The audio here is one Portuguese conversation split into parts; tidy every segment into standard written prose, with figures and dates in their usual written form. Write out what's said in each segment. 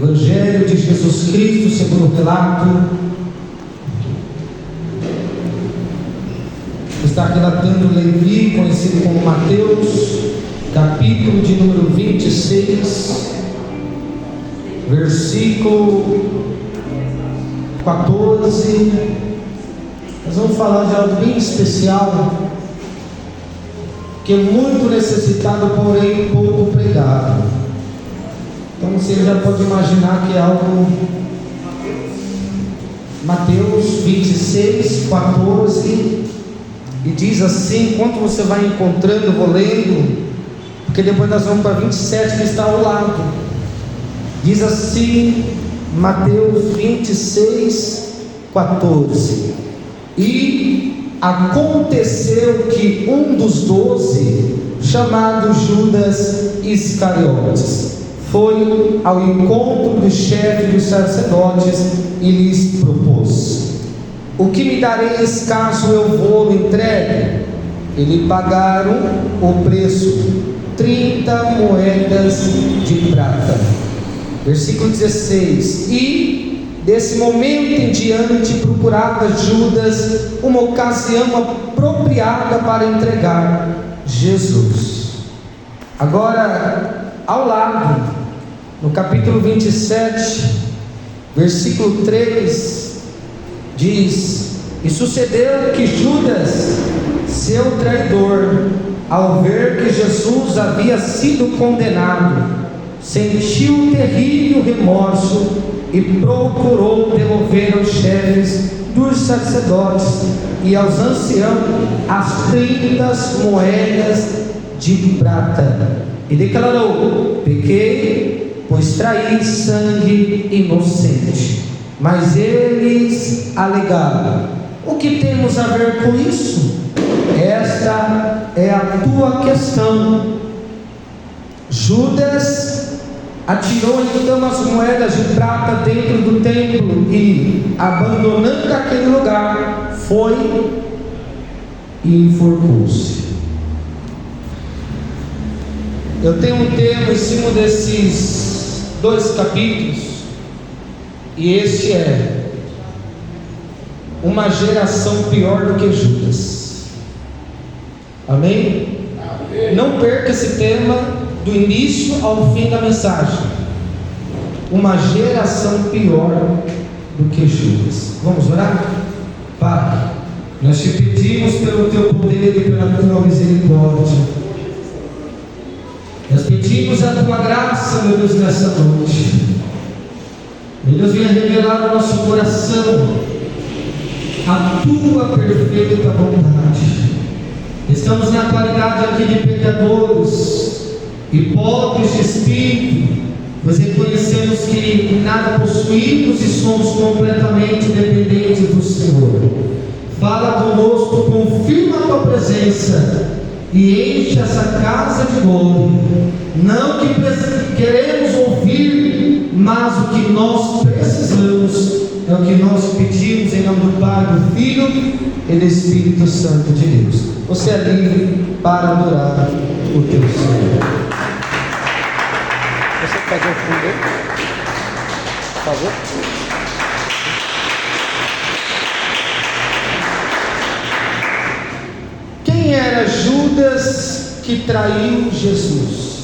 Evangelho de Jesus Cristo segundo o relato está relatando Levi, conhecido como Mateus, capítulo de número 26, versículo 14. Nós vamos falar de algo bem especial, que é muito necessitado, porém pouco pregado. Então você já pode imaginar que é algo. Mateus 26, 14, e diz assim. Enquanto você vai encontrando, eu vou lendo, porque depois nós vamos para 27, que está ao lado. Diz assim, Mateus 26, 14: E aconteceu que um dos 12, chamado Judas Iscariotes, foi ao encontro do chefe dos sacerdotes e lhes propôs: O que me dareis caso eu vou entregue? E lhe pagaram o preço, 30 moedas de prata. Versículo 16: E desse momento em diante procurava Judas uma ocasião apropriada para entregar Jesus. Agora, ao lado, no capítulo 27, versículo 3, diz: E sucedeu que Judas, seu traidor, ao ver que Jesus havia sido condenado, sentiu terrível remorso e procurou devolver aos chefes dos sacerdotes e aos anciãos as 30 moedas de prata, e declarou: Pequei, pois traí sangue inocente. Mas eles alegaram: O que temos a ver com isso? Esta é a tua questão. Judas atirou então as moedas de prata dentro do templo e, abandonando aquele lugar, foi e enforcou-se. Eu tenho um tema em cima desses 2 capítulos, e este é: uma geração pior do que Judas. Amém? Amém. Não perca esse tema do início ao fim da mensagem. Uma geração pior do que Judas. Vamos orar? Pai, nós te pedimos pelo teu poder e pela tua misericórdia. Nós pedimos a tua graça, meu Deus, nessa noite. Meu Deus, venha revelar ao nosso coração a tua perfeita vontade. Estamos na qualidade aqui de pecadores e pobres de espírito, pois reconhecemos que nada possuímos e somos completamente dependentes do Senhor. Fala conosco, confirma a tua presença e enche essa casa de glória. Não que queremos ouvir, mas o que nós precisamos é o que nós pedimos em nome do Pai, do Filho e do Espírito Santo de Deus. Você é livre para adorar o teu Senhor. Você pode responder, por favor? Quem era Judas que traiu Jesus?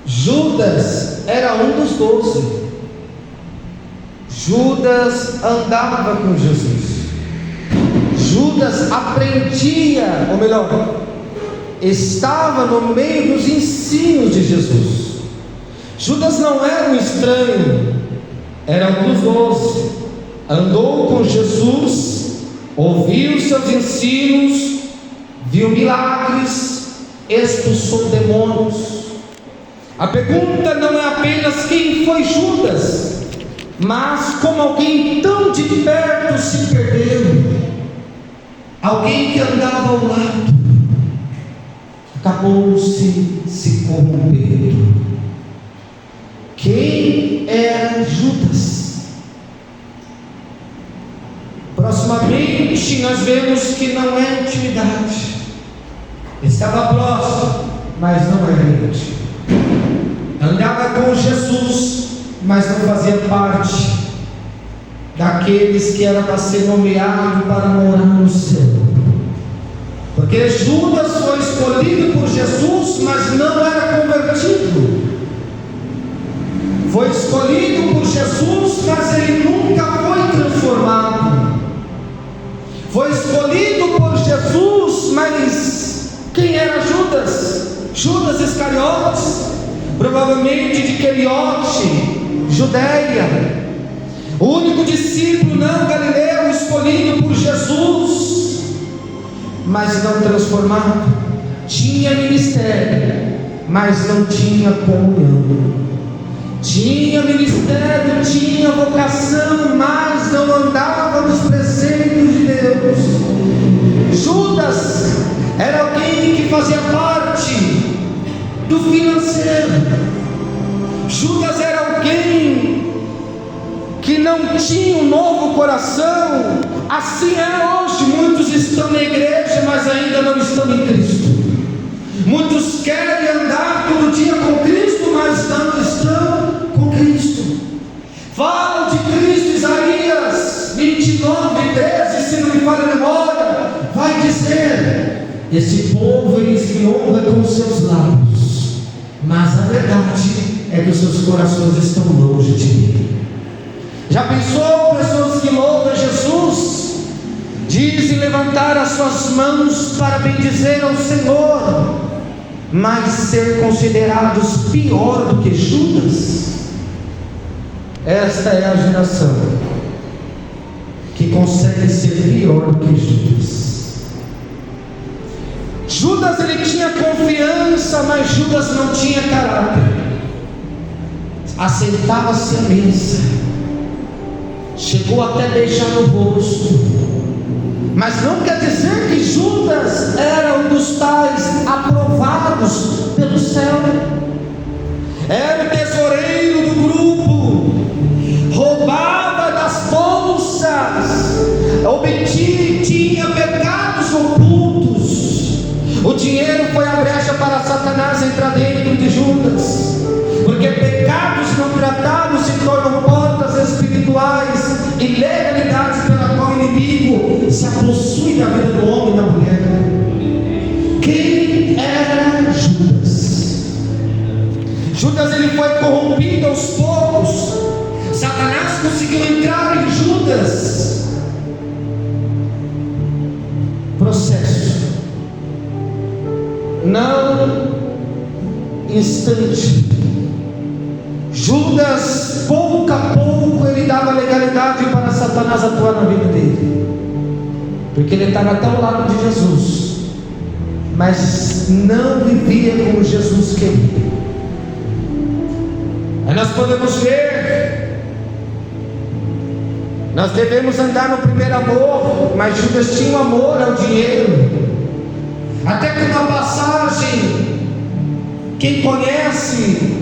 Judas era um dos 12. Judas andava com Jesus. Judas aprendia, ou melhor, estava no meio dos ensinos de Jesus. Judas não era um estranho, era um dos 12. Andou com Jesus, ouviu seus ensinos, viu milagres, expulsou demônios. A pergunta não é apenas quem foi Judas, mas como alguém tão de perto se perdeu, alguém que andava ao lado, acabou se corrompendo. Quem era Judas? Proximamente nós vemos que não é intimidade, estava próximo, mas não é íntimo. andava com Jesus, mas não fazia parte daqueles que era para ser nomeado para morar no céu. Porque Judas foi escolhido por Jesus, mas não era convertido. Foi escolhido por Jesus, mas ele nunca foi transformado. Foi escolhido por Jesus, mas quem era Judas? Judas Iscariotes, provavelmente de Queriote, Judeia. O único discípulo não galileu escolhido por Jesus, mas não transformado. Tinha ministério, mas não tinha comunhão. Tinha ministério, tinha vocação, mas não andava nos preceitos de Deus. Judas era alguém que fazia parte do financeiro. Judas era alguém que não tinha um novo coração. Assim é hoje. Muitos estão na igreja, mas ainda não estão em Cristo. Muitos querem andar todo dia com Cristo, mas não estão com Cristo. Falam de Cristo. Isaías 29:13, se não me falha a memória, vai dizer: esse povo eles me honra com os seus lábios, mas a verdade é que os seus corações estão longe de mim. Já pensou pessoas que louvam Jesus, dizem levantar as suas mãos para bendizer ao Senhor, mas ser considerados pior do que Judas? Esta é a geração que consegue ser pior do que Judas. Judas ele tinha confiança, mas Judas não tinha caráter. Assentava-se à mesa, chegou até beijar no rosto, mas não quer dizer que Judas era um dos tais aprovados pelo céu. Era o tesoureiro do grupo, roubava das bolsas, tinha pecados ocultos. O dinheiro foi a brecha para Satanás entrar dentro de Judas, porque pecados não tratados se tornam portas espirituais e legalidades pela qual o inimigo se apossui da vida do homem e da mulher. Quem era Judas? Judas ele foi corrompido aos poucos. Satanás conseguiu entrar em Judas. Processo, não instante. Judas, pouco a pouco, ele dava legalidade para Satanás atuar na vida dele, porque ele estava até ao lado de Jesus, mas não vivia como Jesus queria. Aí nós podemos ver, nós devemos andar no primeiro amor, mas Judas tinha um amor ao dinheiro. Até que uma passagem, quem conhece,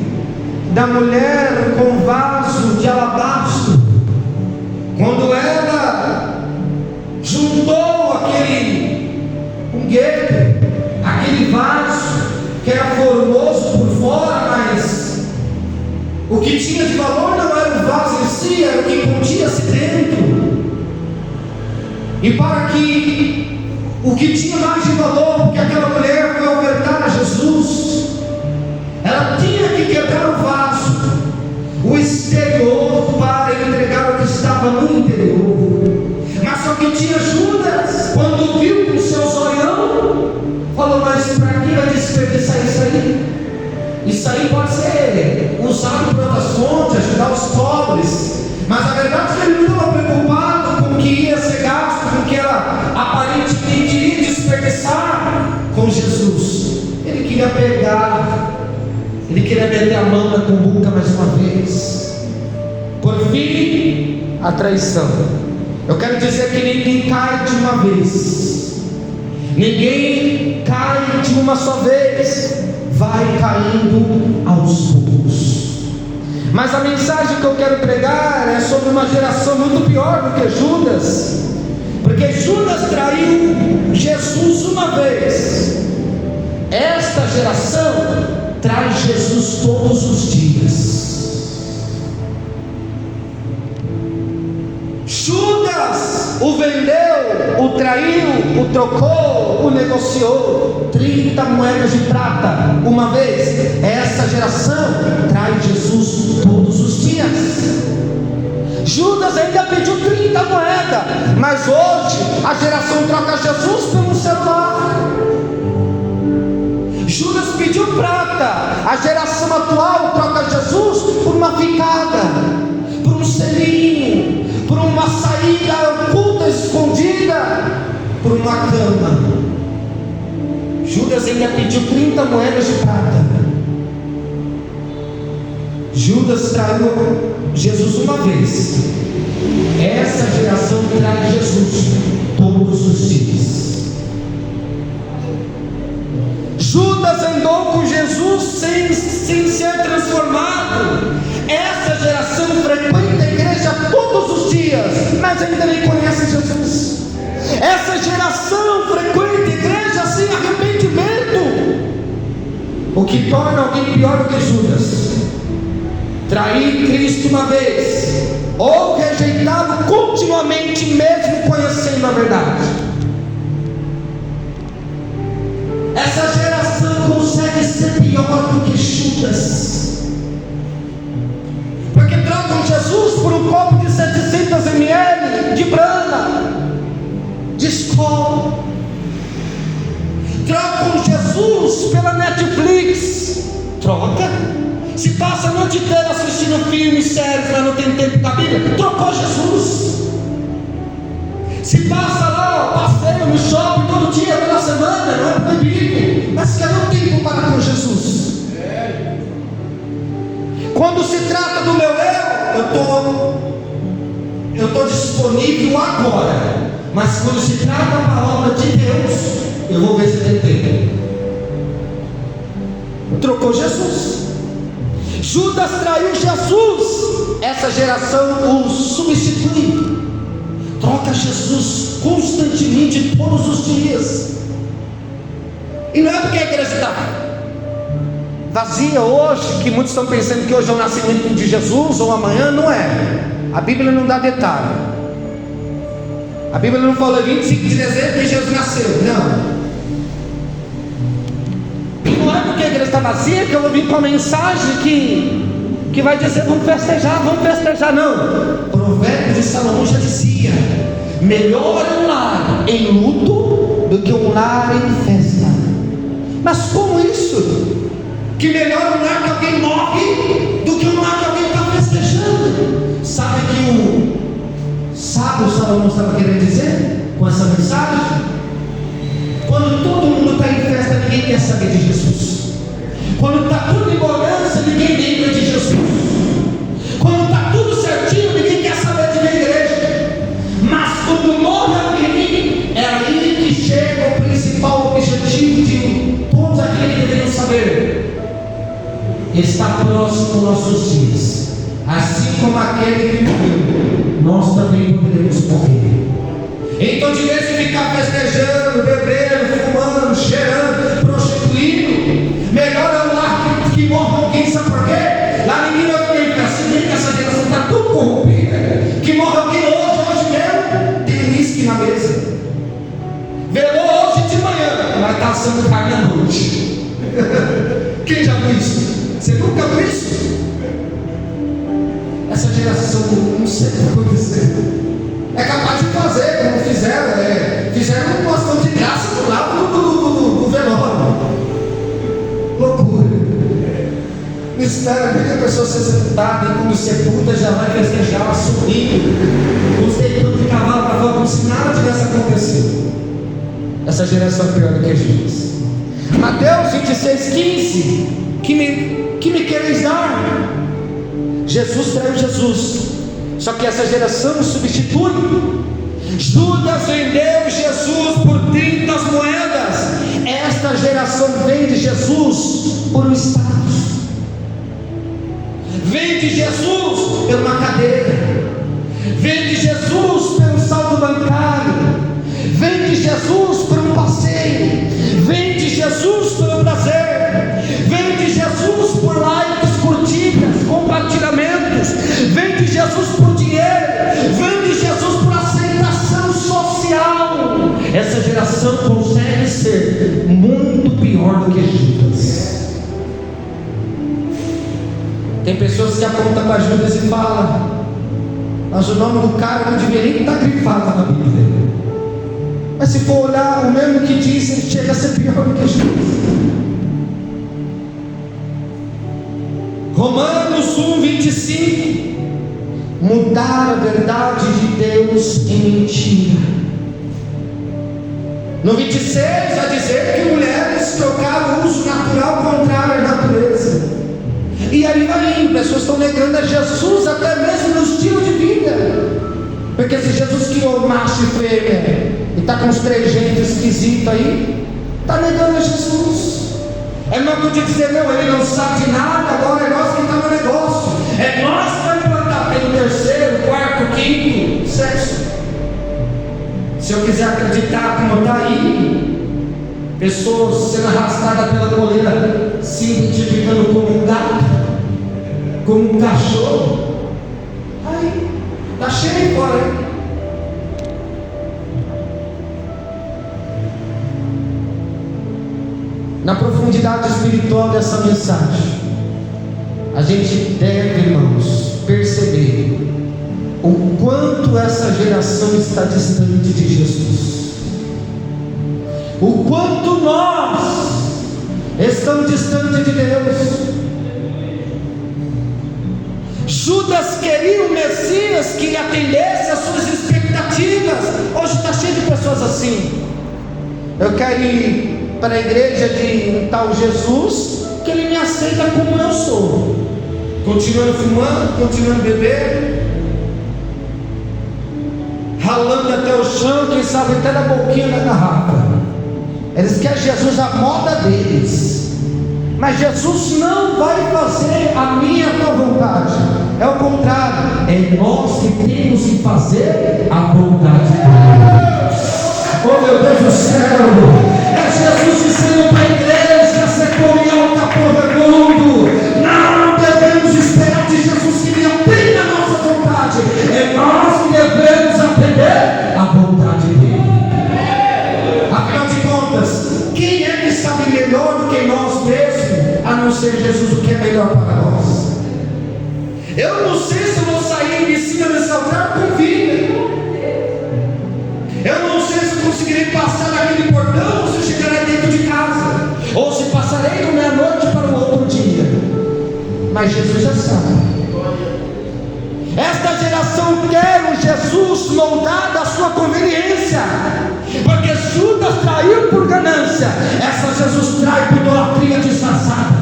da mulher com vaso de alabastro, quando ela juntou aquele aquele vaso que era formoso por fora, mas o que tinha de valor não era o vaso em si, era o que continha-se dentro. E para que o que tinha mais de valor, porque aquela mulher foi ofertar a Jesus, ela tinha que quebrar o vaso, o exterior, para entregar o que estava no interior. Mas só que tinha Judas, quando viu com seu zoião, falou: mas para que vai desperdiçar isso aí? Isso aí pode ser usado para outras fontes, ajudar os pobres. Mas a verdade é que ele não estava preocupado com o que ia ser gasto, com o que ela aparentemente iria desperdiçar com Jesus. Ele queria pegar, ele queria meter a mão na cumbuca mais uma vez. Por fim, a traição. Eu quero dizer que ninguém cai de uma vez, ninguém cai de uma só vez, vai caindo aos poucos. Mas a mensagem que eu quero pregar é sobre uma geração muito pior do que Judas, porque Judas traiu Jesus uma vez. Esta geração traz Jesus todos os dias. traiu, o trocou, o negociou. 30 moedas de prata uma vez. Essa geração trai Jesus todos os dias. Judas ainda pediu 30 moedas, mas hoje a geração troca Jesus por um celular. Judas pediu prata, a geração atual troca Jesus por uma picada, por um selinho, por uma saída oculta, escondida, por uma cama. Judas ainda pediu 30 moedas de prata. Judas traiu Jesus uma vez. Essa geração trai Jesus todos os dias. Judas andou com Jesus sem ser transformado. Essa geração frequenta a igreja todos os dias, mas ainda nem conhece Jesus. Essa geração frequenta a igreja sem arrependimento, o que torna alguém pior do que Judas. Trair Cristo uma vez, ou rejeitá-lo continuamente, mesmo conhecendo a verdade. Essa geração consegue ser pior do que Judas, porque trocam Jesus por um copo de 700 ml de Brahma, de Skol. Trocam Jesus pela Netflix. Troca. Se passa a noite inteira assistindo filmes, séries, mas não tem tempo da Bíblia, trocou Jesus. Se passa lá, passeio no shopping todo dia, toda semana, não é proibido, mas cadê o tempo para com Jesus? Quando se trata do meu eu estou disponível agora, mas quando se trata da palavra de Deus, eu vou ver se tem tempo. Trocou Jesus. Judas traiu Jesus. Essa geração o substitui. Troca Jesus constantemente, todos os dias. E não é porque a igreja está vazia hoje, que muitos estão pensando que hoje é o nascimento de Jesus, ou amanhã. Não é. A Bíblia não dá detalhe. A Bíblia não fala 25 de dezembro que Jesus nasceu. Não. Não é porque a igreja está vazia que eu vou vir com a mensagem que vai dizer vamos festejar, não. Provérbios de Salomão já dizia: melhor é um lar em luto do que um lar em festa. Mas como isso? Que melhor um lar que alguém morre do que um lar que alguém está festejando. Sabe que o sábio Salomão estava querendo dizer com essa mensagem? Quando todo mundo está em festa, ninguém quer saber de Jesus. Quando está tudo em bonança, ninguém lembra de Jesus. Quando está tudo certinho, ninguém quer saber de minha igreja. Mas quando morre alguém, é aí que chega o principal objetivo de todos aqueles que deveriam saber. Está próximo dos nossos dias. Assim como aquele que morreu, nós também poderemos morrer. Então, de vez em ficar festejando, bebendo, fumando, cheirando, prostituindo, melhor é um lar que morra alguém, sabe por quê? Lá ninguém vai comer, porque assim, essa geração está tudo corrompida. Que morra alguém hoje mesmo, tem uísque na mesa. Velou hoje de manhã, vai estar assando carne à noite. Quem já viu isso? Você nunca viu isso? Essa geração, não sei o que está acontecendo. É capaz de fazer, como fizeram uma ação de graça do lado do velório. Loucura. Não espera que a pessoa seja sepultada, e quando sepulta já vai festejar, sorrir, os deitando de cavalo para fora, como se nada tivesse acontecido. Essa geração é pior do que Jesus. Mateus 26:15. Que me quereis dar? Jesus traiu Jesus. Só que essa geração substitui. Judas vendeu Jesus por 30 moedas. Esta geração vende Jesus por um status. Vende Jesus por uma cadeira. Vende Jesus pelo saldo bancário. Vende Jesus por um passeio. Vende Jesus pelo prazer. Vende Jesus por likes, curtidas, compartilhamentos. Vende Jesus por dinheiro. Vende Jesus por aceitação social. geração consegue ser muito pior do que Judas. Tem pessoas que apontam para Judas e falam: mas o nome do cara não deveria nem estar grifado na Bíblia. Mas se for olhar, o mesmo que dizem chega a ser pior do que Judas. Romanos 1:25. Mudar a verdade de Deus em mentira. No 26 vai dizer que mulheres trocaram o uso natural contrário à natureza. E aí vai indo, pessoas estão negando a Jesus até mesmo no estilo de vida. Porque se Jesus criou macho e fêmea e está com uns trejeitos esquisitos aí, está negando a Jesus. É não podia dizer: não, ele não sabe de nada, agora é nós que estamos no negócio, é nós que vamos implantar. Tem o terceiro, quarto, quinto, sexto. Se eu quiser acreditar como está aí, pessoas sendo arrastadas pela coleira, se identificando como um gato, como um cachorro, aí está cheio fora, hein? Na profundidade espiritual dessa mensagem, a gente deve, irmãos, perceber o quanto essa geração está distante de Jesus, o quanto nós estamos distantes de Deus. Judas queria o Messias que lhe atendesse às suas expectativas. Hoje está cheio de pessoas assim: eu quero ir para a igreja de um tal Jesus, que ele me aceita como eu sou, continuando fumando, continuando bebendo, ralando até o chão, quem sabe até na boquinha da garrafa. Eles querem Jesus à moda deles, mas Jesus não vai fazer a minha e a tua vontade, é o contrário, é nós que temos que fazer a vontade de Deus. Oh meu Deus do céu, é Jesus dizendo para a igreja: ser comunhão está por mundo. Não devemos esperar de Jesus que ele atenda a nossa vontade, é nós que devemos atender a vontade dele. Afinal de contas, quem é que sabe melhor do que nós mesmos, a não ser Jesus, o que é melhor para nós? Eu não sei se eu vou sair de cima desse altar com vida. Eu não sei se conseguirei passar daquele portão, ou se chegarei dentro de casa, ou se passarei do meia-noite para o outro dia. Mas Jesus já sabe. Esta geração quer um Jesus moldado à sua conveniência, porque Judas traiu por ganância, essa Jesus trai por idolatria disfarçada.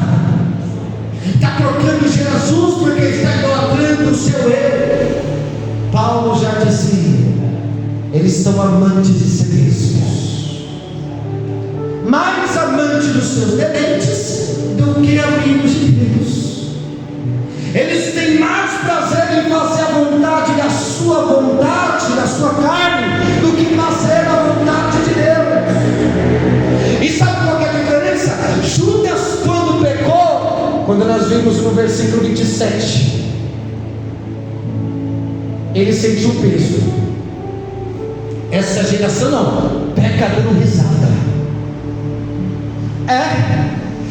Está trocando Jesus porque está idolatrando o seu eu. Paulo já dizia: eles estão amantes de si mesmos, mais amantes dos seus deleites do que amigos de Deus. Eles têm mais prazer em fazer a vontade da sua vontade, da sua carne, do que fazer a vontade de Deus. E sabe qual que é a diferença? Judas, quando pecou, quando nós vimos no versículo 27, ele sentiu o peso. Essa geração não, peca dando risada.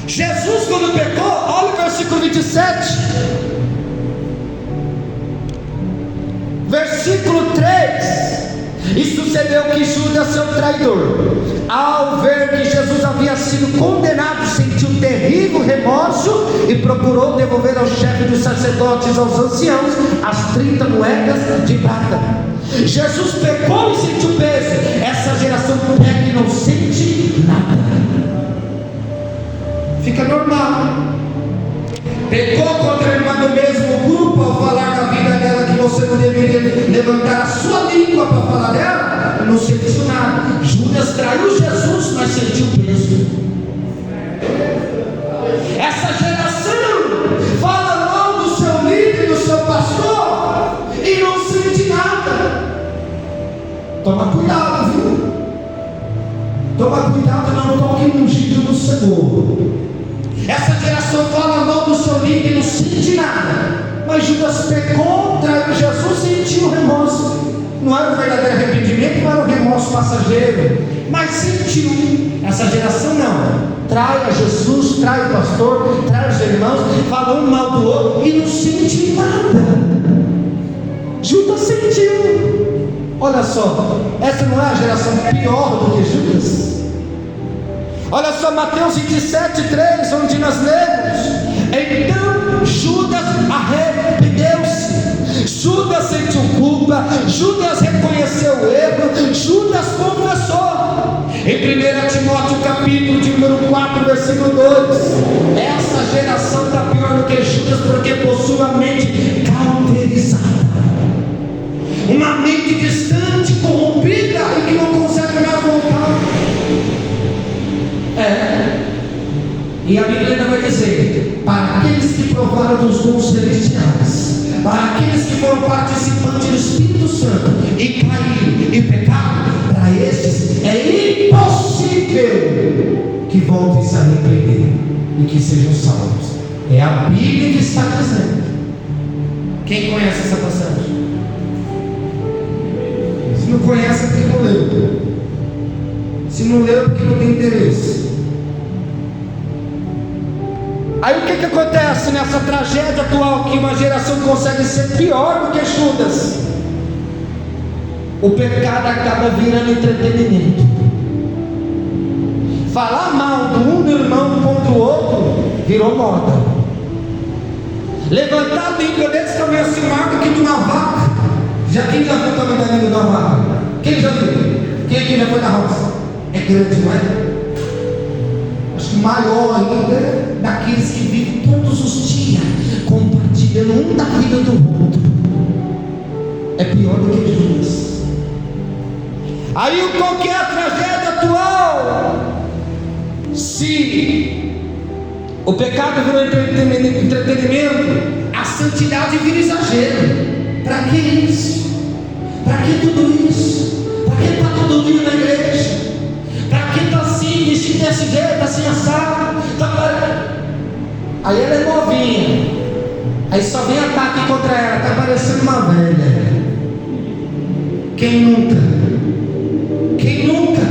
Jesus quando pecou, olha o versículo 27, versículo 3. E sucedeu que Judas, seu traidor, ao ver que Jesus havia sido condenado, sentiu terrível remorso e procurou devolver ao chefe dos sacerdotes, aos anciãos, as 30 moedas de prata. Jesus pecou e sentiu peso. Essa geração peca e não sente nada. Fica normal. Pecou contra a irmã do mesmo grupo ao falar da vida dela, que você não deveria levantar a sua língua para falar dela. Não sentiu nada. Judas traiu Jesus, mas sentiu peso. Essa geração fala mal do seu líder, do seu pastor, e não sente nada. Toma cuidado, viu? Toma cuidado, não toque no ungido do Senhor. Essa geração fala mal do seu líder e não sente nada. Mas Judas pecou, traiu Jesus e sentiu remorso. Não era o verdadeiro arrependimento, não era o remorso passageiro. mas sentiu. Essa geração não. Trai a Jesus, trai o pastor, trai os irmãos, fala um mal do outro e não sente nada. Judas sentiu. Olha só, essa não é a geração pior do que Judas? Olha só Mateus 27:3, onde nós lemos: então Judas arrependeu-se, Judas sentiu culpa, Judas reconheceu o erro, Judas confessou. Em 1 Timóteo capítulo de número 4, versículo 2, essa geração está pior do que Judas, porque possui uma mente cauterizada, uma mente distante, corrompida e que não consegue mais voltar. E a Bíblia ainda vai dizer: para aqueles que provaram dos dons celestiais, para aqueles que foram participantes do Espírito Santo e caíram e pecaram, para estes é impossível que voltem a se arrepender e que sejam salvos. É a Bíblia que está dizendo. Quem conhece essa passagem? Se não conhece, é porque não leu. Se não leu, é porque não tem interesse. Aí o que acontece nessa tragédia atual, que uma geração consegue ser pior do que Judas? O pecado acaba virando entretenimento. Falar mal do irmão contra o outro virou moda. Levantar a língua deles também assim maior que de uma vaca. Quem já viu o tamanho da língua de uma vaca? Quem já viu? Quem aqui já foi na roça? É grande, não é? Acho que maior ainda daqueles que vivem todos os dias compartilhando um da vida do outro. É pior do que Judas. Aí qual que é a tragédia atual? Se o pecado virou entretenimento, a santidade vira exagero. Para que isso? Para que tudo isso? Para que está todo dia na igreja? Para que está assim, vestido desse jeito, assim assado? Aí ela é novinha, aí só vem ataque contra ela, está parecendo uma velha. Quem nunca? Quem nunca?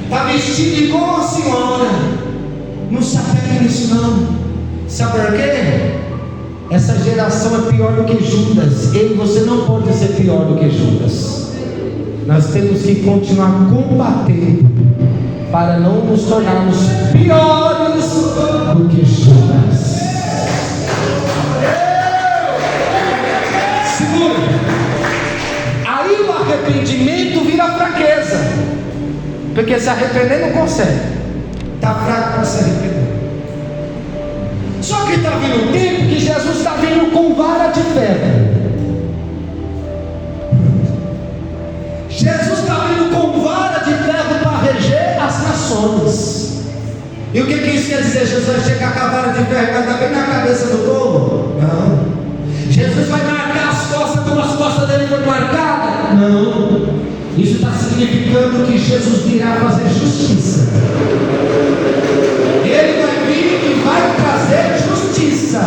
Está vestido igual a senhora. Não se apega nisso não. Sabe por quê? Essa geração é pior do que Judas. Eu e você não pode ser pior do que Judas. Nós temos que continuar combatendo para não nos tornarmos piores do que Judas. Segura. Aí o arrependimento vira fraqueza, porque se arrepender não consegue, está fraco para se arrepender. Só que está vindo um tempo que Jesus está vindo com vara de ferro. Jesus está vindo com vara de ferro para reger as nações. E o que isso quer dizer? Jesus vai chegar com a vara de ferro e vai dar bem na cabeça do povo? Não. Jesus vai marcar as costas como as costas dele foram marcadas? Não. Isso está significando que Jesus virá fazer justiça. Ele vai vir e vai trazer justiça.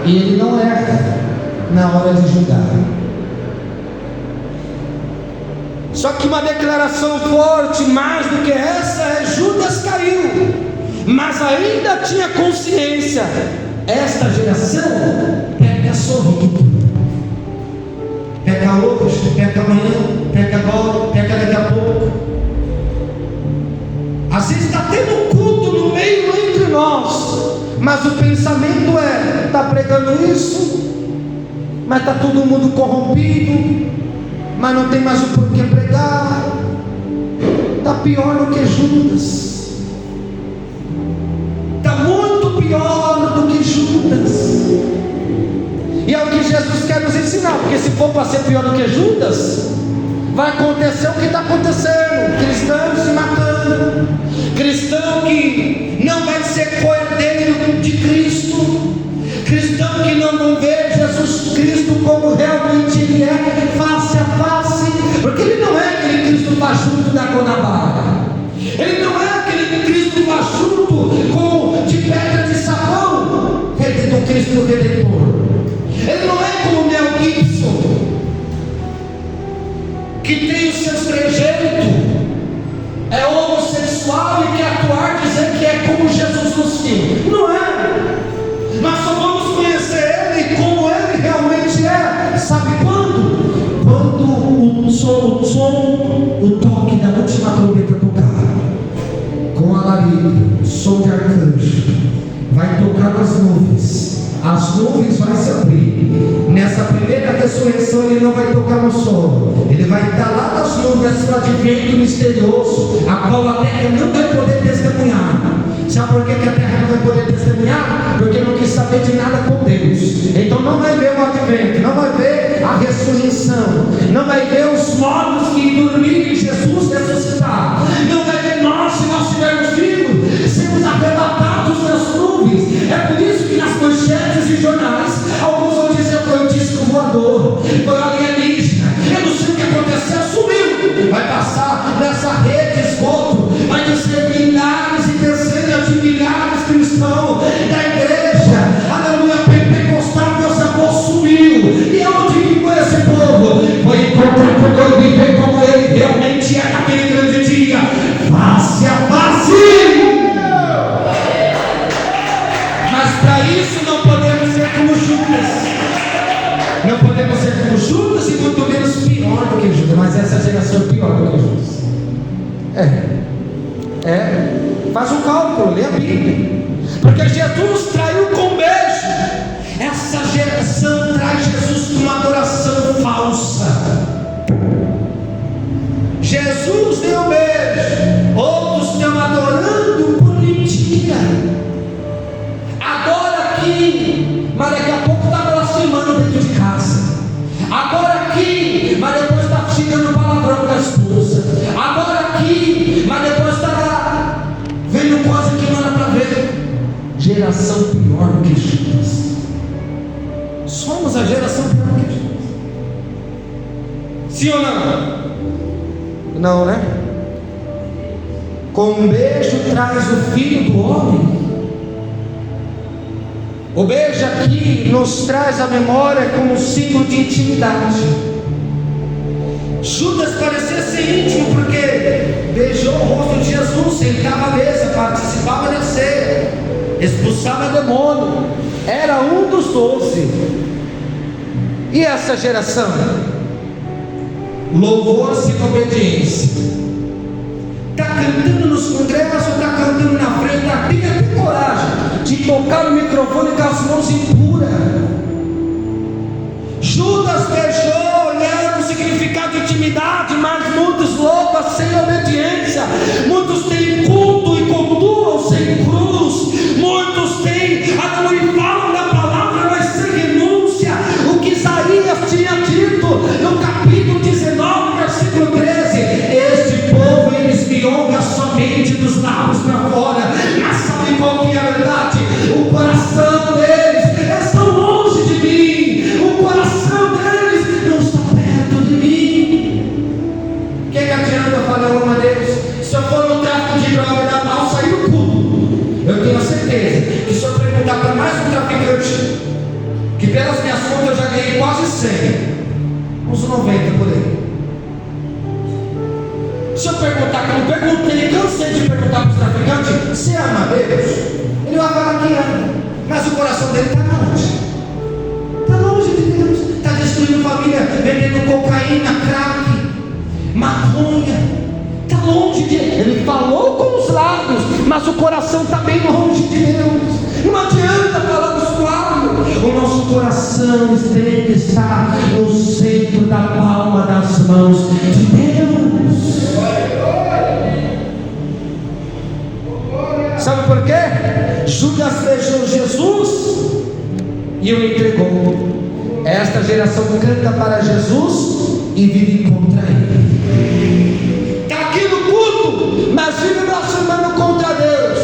E ele não erra na hora de julgar. Só que uma declaração forte, mais do que essa, é: Judas caiu, mas ainda tinha consciência. Esta geração peca sorrindo, peca hoje, peca amanhã, peca agora, peca daqui a pouco. Às vezes está tendo um culto no meio entre nós, mas o pensamento é: está pregando isso, mas está todo mundo corrompido, mas não tem mais o porquê pregar. Está pior do que Judas. Está muito pior do que Judas. E é o que Jesus quer nos ensinar, porque se for para ser pior do que Judas, vai acontecer o que está acontecendo: cristãos se matando, cristão que não vai ser cordeiro de Cristo, cristão que não vê Jesus Cristo como realmente Ele é, face a face, porque Ele não é aquele Cristo fajuto da Guanabara, Ele não é aquele Cristo fajuto com de pedra de sabão, do Cristo Redentor. Ele não é como Mel Gibson, que tem os seus pessoal e quer atuar dizendo que é como Jesus nos viu. Não é. Nós só vamos conhecer Ele como Ele realmente é. Sabe quando? Quando o toque da última trombeta tocar, com alarido, som de arcanjo, vai tocar nas nuvens. As nuvens vão se abrir. Nessa primeira ressurreição Ele não vai tocar no solo. Ele vai estar lá nas nuvens, lá de vento misterioso, a qual a terra não vai poder testemunhar. Sabe por que a terra não vai poder testemunhar? Porque não quis saber de nada com Deus. Então não vai ver o advento, não vai ver a ressurreição, não vai ver os mortos que dormiram em Jesus ressuscitar, não vai ver nós, se nós estivermos vivos, sermos arrebatados nas nuvens. É por isso que nas manchetes e jornais alguns vão dizer: foi um disco voador, foi um alienígena, eu não sei o que aconteceu, sumiu. Vai passar nessa rede de esgoto, vai dizer milhares e dezenas de milhares de cristãos da igreja, aleluia, pentecostal, Deus amor, sumiu. E onde ficou esse povo? Foi encontrar com Deus e ver como Ele realmente é naquele grande dia, face a face. Mas para isso não podemos ser como Judas. Não podemos ser como Judas e muito menos pior do que Judas. Mas essa geração é pior do que Judas. Faz um cálculo, lê a Bíblia. Porque Jesus traiu com beijo. Essa geração traz Jesus com uma adoração falsa. Jesus deu um beijo, outros estão adorando por mentira. Adora aqui, mas daqui a pouco está blasfemando dentro de casa. Adora aqui, mas depois está xingando palavrão com a esposa. Adora aqui, mas depois está vendo coisa que não era para ver. Geração pior do que Judas. Somos a geração pior do que Judas. Sim ou não? Não, né? Com um beijo traz o Filho do Homem. O beijo aqui nos traz a memória como um símbolo de intimidade. Judas parecia ser íntimo porque beijou o rosto de Jesus, sentava à mesa, participava da ceia, expulsava demônio, era um dos 12. E essa geração? Louvor sem obediência. Está cantando nos congressos, está cantando na frente, tem até coragem de tocar no microfone com as mãos impuras. Judas beijou, olhando o significado de intimidade, mas muitos louvam sem obediência. Muitos têm culto e cultuam sem cruz. Muitos têm, aleluia, falam da palavra, mas sem renúncia. O que Isaías tinha dito no capítulo 19, versículo 13: este povo, eles me honram somente dos lábios para fora, mas sabe qual que é a verdade? O coração deles está longe de mim. O coração deles não está perto de mim. O que adianta falar uma deles? Se eu for no tráfico de droga da mal, sair do culto, eu tenho a certeza que se eu perguntar para mais um traficante, que pelas minhas contas eu já ganhei quase 100, uns 90 por aí. Se eu perguntar, que eu não perguntei, cansei de perguntar para os traficantes: você ama Deus? Ele vai falar que ama, mas o coração dele está longe. Está longe de Deus. Está destruindo família, vendendo cocaína, crack, maconha. Está longe de Deus. Ele falou com os lábios, mas o coração está bem longe de Deus. Não adianta falar dos lábios. O nosso coração tem que estar no centro da palma das mãos de Deus. Sabe por quê? Judas beijou Jesus e o entregou. Esta geração canta para Jesus e vive contra Ele. Está aqui no culto, mas vive blasfemando contra Deus.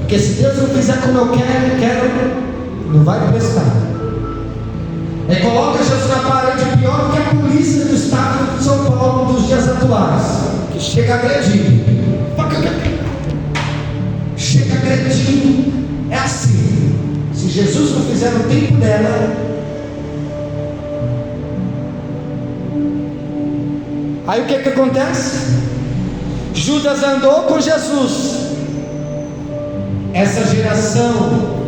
Porque se Deus não fizer como eu quero, não vai prestar. Coloca Jesus na parede pior do que a polícia do estado de São Paulo dos dias atuais, que chega agredindo. Chega agredindo. É assim. Se Jesus não fizer no tempo dela, aí o que acontece? Judas andou com Jesus. Essa geração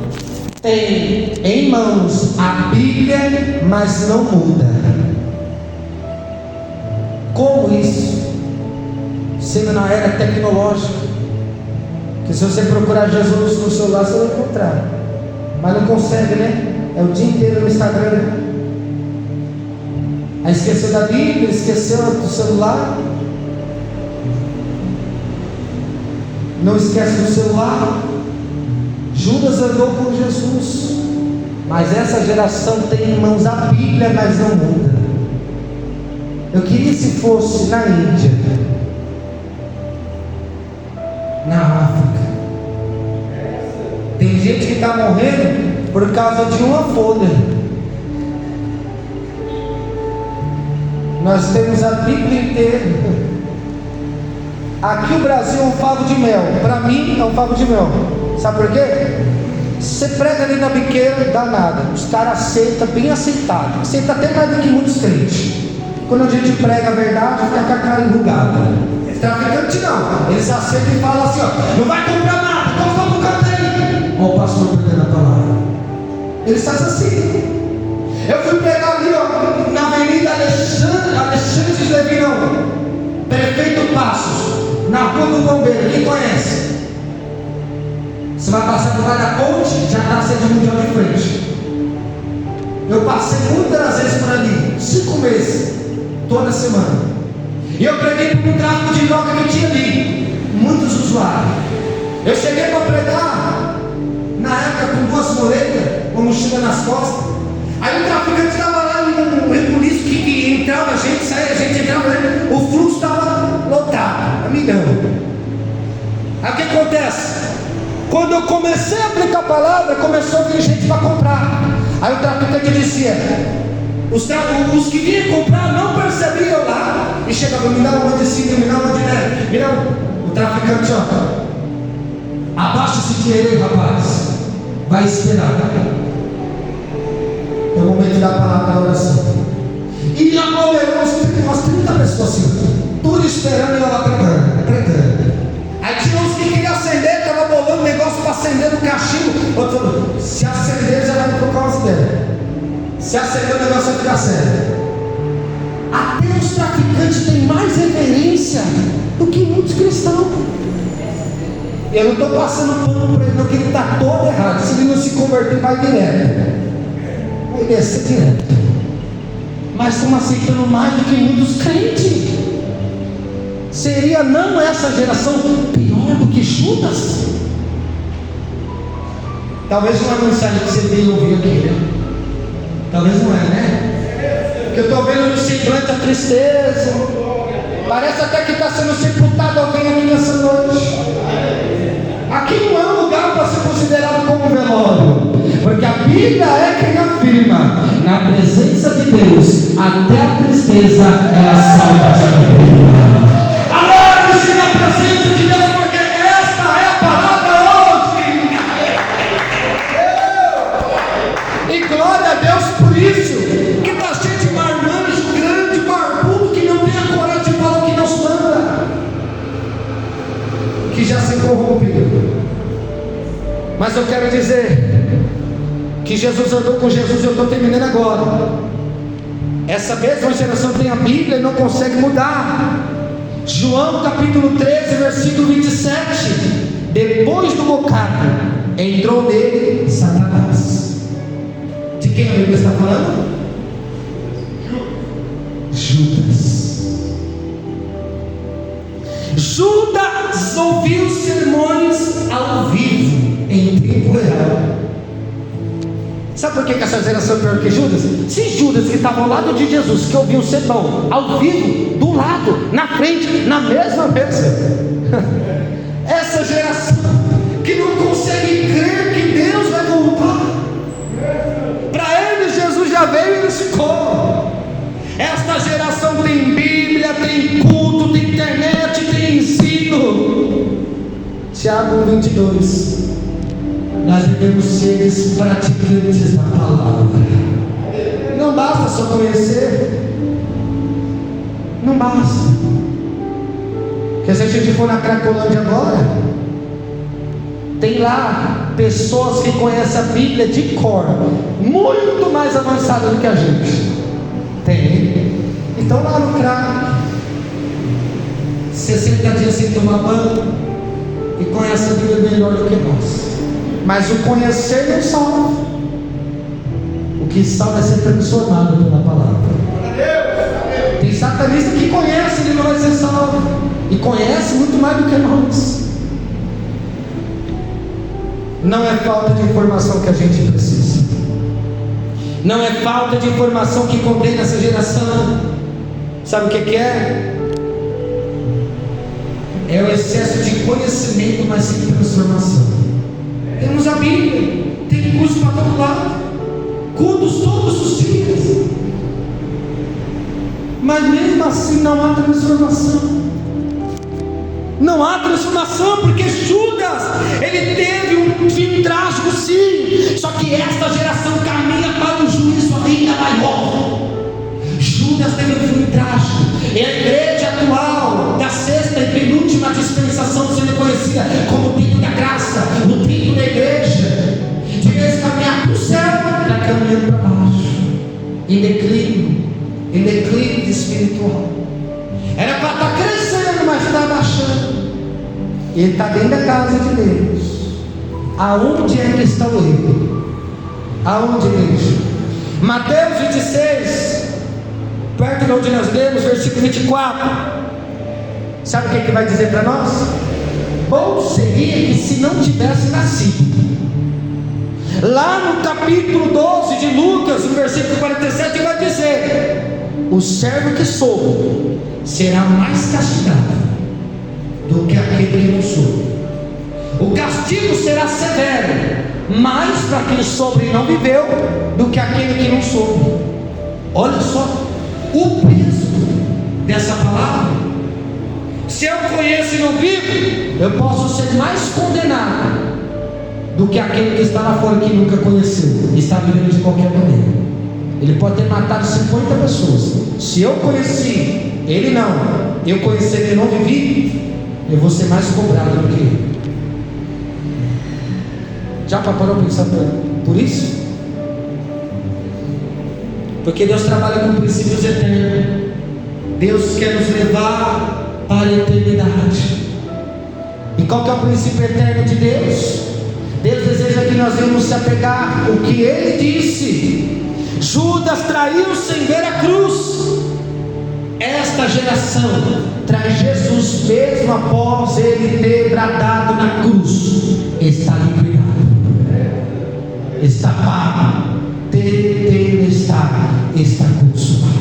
tem em mãos a Bíblia, mas não muda. Como isso? Sendo na era tecnológica, que se você procurar Jesus no celular você vai encontrar, mas não consegue, né? É o dia inteiro no Instagram. Aí esqueceu da Bíblia, esqueceu do celular. Não esquece do celular. Judas andou com Jesus, mas essa geração tem em mãos a Bíblia, mas não muda. Eu queria se fosse na Índia, na África. Tem gente que está morrendo por causa de uma folha. Nós temos a Bíblia inteira. Aqui o Brasil é um favo de mel. Para mim é um favo de mel. Sabe por quê? Você prega ali na biqueira, dá nada. Os caras aceitam, bem aceitado. Aceita até mais do que muitos crentes. Quando a gente prega a verdade, fica com a cara enrugada. Traficante não. Eles aceitam e falam assim, ó, não vai comprar nada, compra pro canto aí. Ó o pastor pregando a palavra. Eles fazem assim. Eu fui pregar ali, ó, na Avenida Alexandre Levi, não. Prefeito Passos, na rua do Bombeiro, quem conhece? Você vai passar por lá da ponte, já está sendo mundial de frente. Eu passei muitas vezes por ali, 5 meses, toda semana. E eu preguei por um tráfico de droga que tinha ali, muitos usuários. Eu cheguei para pregar, na época com 2 muletas, com mochila nas costas. Aí o traficante estava lá, um rebuliço que entrava, a gente saía, a gente entrava, o fluxo estava lotado, a milhão. Aí o que acontece? Quando eu comecei a aplicar a palavra, começou a vir gente para comprar. Aí o traficante dizia, os que vinham comprar não percebiam lá, e chegava, me dá uma de 5, me dá uma de 10, me dá um. O traficante, ó, abaixa esse dinheiro aí, rapaz, vai esperar. É o momento da palavra da oração. E aglomerou umas 30 pessoas assim, tudo esperando e ela pregando. Aí tinha uns que queriam acender, estava bolando negócio para acender no cachimbo. Outro, se acender já vai trocar umas ideias. Se acender o negócio vai ficar sério. Até os traficantes têm mais reverência do que muitos cristãos. Eu não estou passando pano para ele, não, que ele está todo errado. Se ele não se converter, vai direto. Vai descer direto. Mas estão aceitando mais do que muitos crentes. Seria não essa geração pior do que Judas? Talvez não é a mensagem que você veio ouvir aqui, né? Talvez não é, né? Porque eu estou vendo no semblante a tristeza. Parece até que está sendo sepultado alguém aqui nessa noite. Aqui não é um lugar para ser considerado como um velório, porque a Bíblia é quem afirma: na presença de Deus, até a tristeza é a salvação. Alegre-se na presença de Deus, porque esta é a palavra hoje. E glória a Deus por isso, que está cheio de marmanjo grande, barbudo, que não tem a coragem de falar o que Deus manda, que já se corrompeu. Mas eu quero dizer que Jesus andou com Jesus, e eu estou terminando agora. Essa mesma geração tem a Bíblia e não consegue mudar. João capítulo 13, versículo 27. Depois do bocado, entrou nele Satanás. De quem a Bíblia está falando? Judas. Judas ouviu sermões ao vivo, em tempo real. Sabe por que essa geração é pior que Judas? Se Judas, que estava ao lado de Jesus, que ouviu o sermão ao vivo, do lado, na frente, na mesma mesa, essa geração que não consegue crer que Deus vai voltar, para eles Jesus já veio e eles ficou. Esta geração tem Bíblia, tem culto, tem internet, tem ensino. Tiago 22. Nós devemos ser os praticantes da palavra. Não basta só conhecer. Não basta. Quer se a gente for na Cracolândia agora, tem lá pessoas que conhecem a Bíblia de cor, muito mais avançada do que a gente. Tem. Então lá no crack, 60 dias sem tomar banho, e conhece a Bíblia melhor do que nós. Mas o conhecer não salva. O que salva é ser transformado pela palavra. Tem satanista que conhece, ele não vai ser salvo, e conhece muito mais do que nós. Não é falta de informação que a gente precisa. Não é falta de informação que condena essa geração. Sabe o que é? É o excesso de conhecimento, mas sem transformação. Temos a Bíblia, tem curso para todo lado, cultos todos os dias, mas mesmo assim não há transformação. Não há transformação, porque Judas, ele teve um fim trágico, sim. Só que esta geração caminha para um juízo ainda maior. Judas teve um fim trágico. É a igreja atual, da sexta e penúltima dispensação, sendo conhecida como o templo da graça, o templo da igreja. De vez em caminhar para o céu, está caminhando para baixo, em declínio espiritual. Era para estar crescendo, mas está abaixando. Ele está dentro da casa de Deus. Aonde é que está o erro? Aonde, igreja? Mateus 26, perto de onde nós lemos, versículo 24. Sabe o que vai dizer para nós? Bom seria que se não tivesse nascido. Lá no capítulo 12 de Lucas, no versículo 47, vai dizer: o servo que soube será mais castigado do que aquele que não soube. O castigo será severo, mais para quem soube e não viveu, do que aquele que não soube. Olha só o peso dessa palavra. Se eu conheço e não vivo, eu posso ser mais condenado do que aquele que está lá fora, que nunca conheceu e está vivendo de qualquer maneira. Ele pode ter matado 50 pessoas. Se eu conheci, ele não, eu conheci ele e não vivi, eu vou ser mais cobrado do que ele. Já parou para pensar por isso? Porque Deus trabalha com princípios eternos. Deus quer nos levar para a eternidade. E qual que é o princípio eterno de Deus? Deus deseja que nós venhamos se apegar ao que Ele disse. Judas traiu sem ver a cruz. Esta geração traz Jesus mesmo após Ele ter bradado na cruz: está liquidado, está pago, tetelestai, está consumado.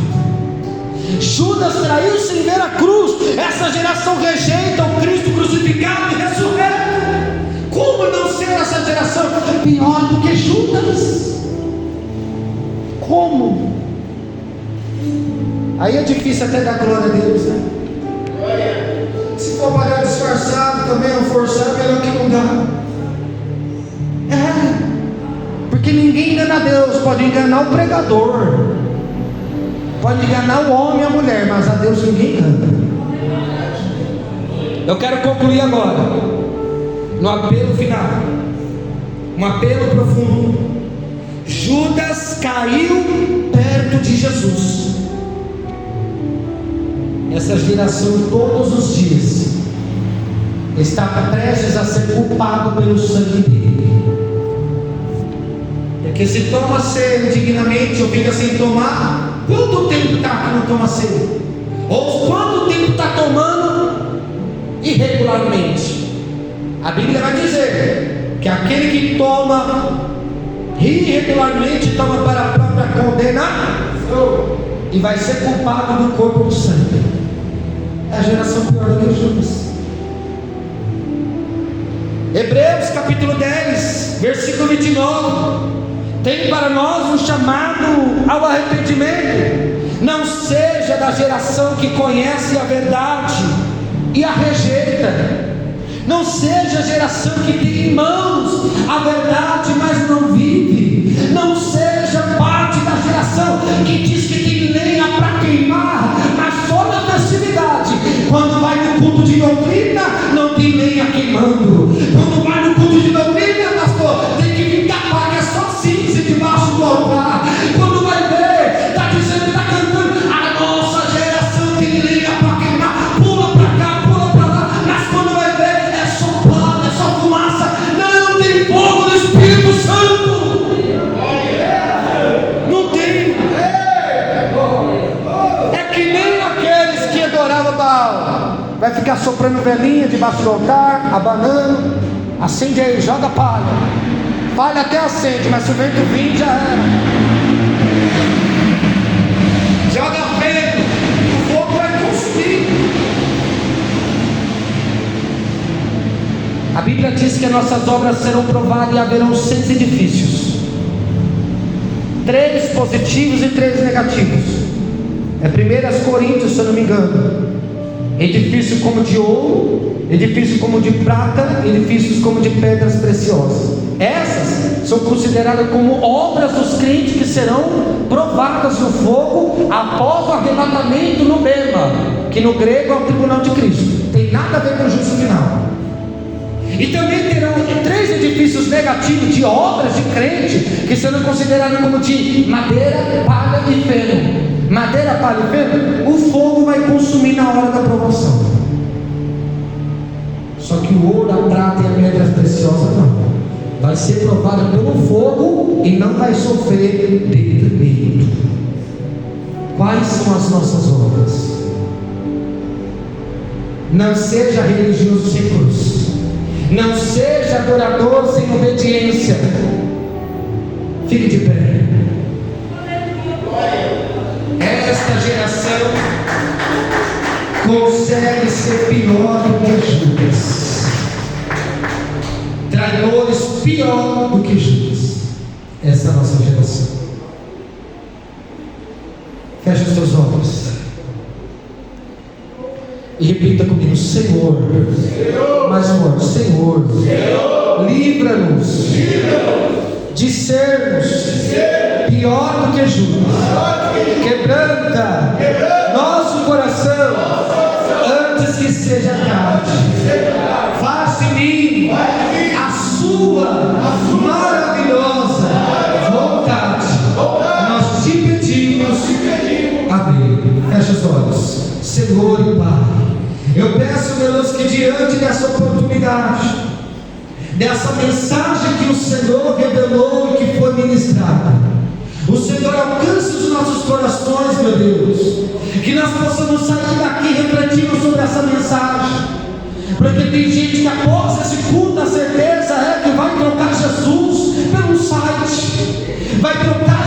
Judas traiu sem ver a cruz. Essa geração rejeita o Cristo crucificado e ressurreto. Como não ser essa geração pior do que Judas? Como? Aí é difícil até dar glória a Deus, né? Se for pagar disfarçado também, não forçar, melhor que não dá. Porque ninguém engana Deus. Pode enganar o pregador, pode enganar o homem e a mulher, mas a Deus ninguém engana. Eu quero concluir agora no apelo final, um apelo profundo. Judas caiu perto de Jesus. Essa geração todos os dias está prestes a ser culpado pelo sangue dele. Porque se toma ceia indignamente ou fica sem tomar, quanto tempo está que não toma ceia? Ou quanto tempo está tomando irregularmente? A Bíblia vai dizer que aquele que toma irregularmente toma para a própria condenação e vai ser culpado do corpo do sangue. É a geração pior do que Judas. Hebreus capítulo 10, versículo 29, tem para nós um chamado ao arrependimento. Não seja da geração que conhece a verdade e a rejeita. Não seja a geração que tem em mãos a verdade, mas não vive. Não seja parte da geração que diz que tem lenha para queimar, mas só na festividade. Quando vai no culto de doutrina, acendendo velhinha debaixo do altar, abanando. Acende aí, joga palha. Palha até acende, mas se o vento vir, já era. Joga vento, o fogo vai consumir. A Bíblia diz que as nossas obras serão provadas e haverão 6 edifícios. 3 positivos e 3 negativos. É 1 Coríntios, se eu não me engano. Edifício como de ouro, edifício como de prata, edifícios como de pedras preciosas. Essas são consideradas como obras dos crentes que serão provadas no fogo após o arrebatamento no Bema, que no grego é o tribunal de Cristo. Tem nada a ver com o juízo final. E também terão 3 edifícios negativos de obras de crente, que serão considerados como de madeira, palha e feno. Madeira, palha e feno, o fogo vai consumir na hora da provação. Só que o ouro, a prata e a pedra preciosa não. Vai ser provada pelo fogo e não vai sofrer detrimento. Quais são as nossas obras? Não seja religioso sem cruz. Não seja adorador sem obediência. Fique de pé. Esta geração consegue ser pior do que Judas. Traidores pior do que Judas. Essa é a nossa geração. Feche os teus olhos e repita comigo: Senhor, mais forte, Senhor, livra-nos de sermos pior do que Judas. Quebranta nosso coração antes que seja tarde. Faça em mim a sua maravilhosa vontade. Nós te pedimos. Amém. Feche os olhos. Senhor e Pai, eu peço, meu Deus, que diante dessa oportunidade, dessa mensagem que o Senhor revelou e que foi ministrada, o Senhor alcance os nossos corações, meu Deus, que nós possamos sair daqui refletindo sobre essa mensagem, porque tem gente que após esse culto, a certeza é que vai trocar Jesus pelo site, vai trocar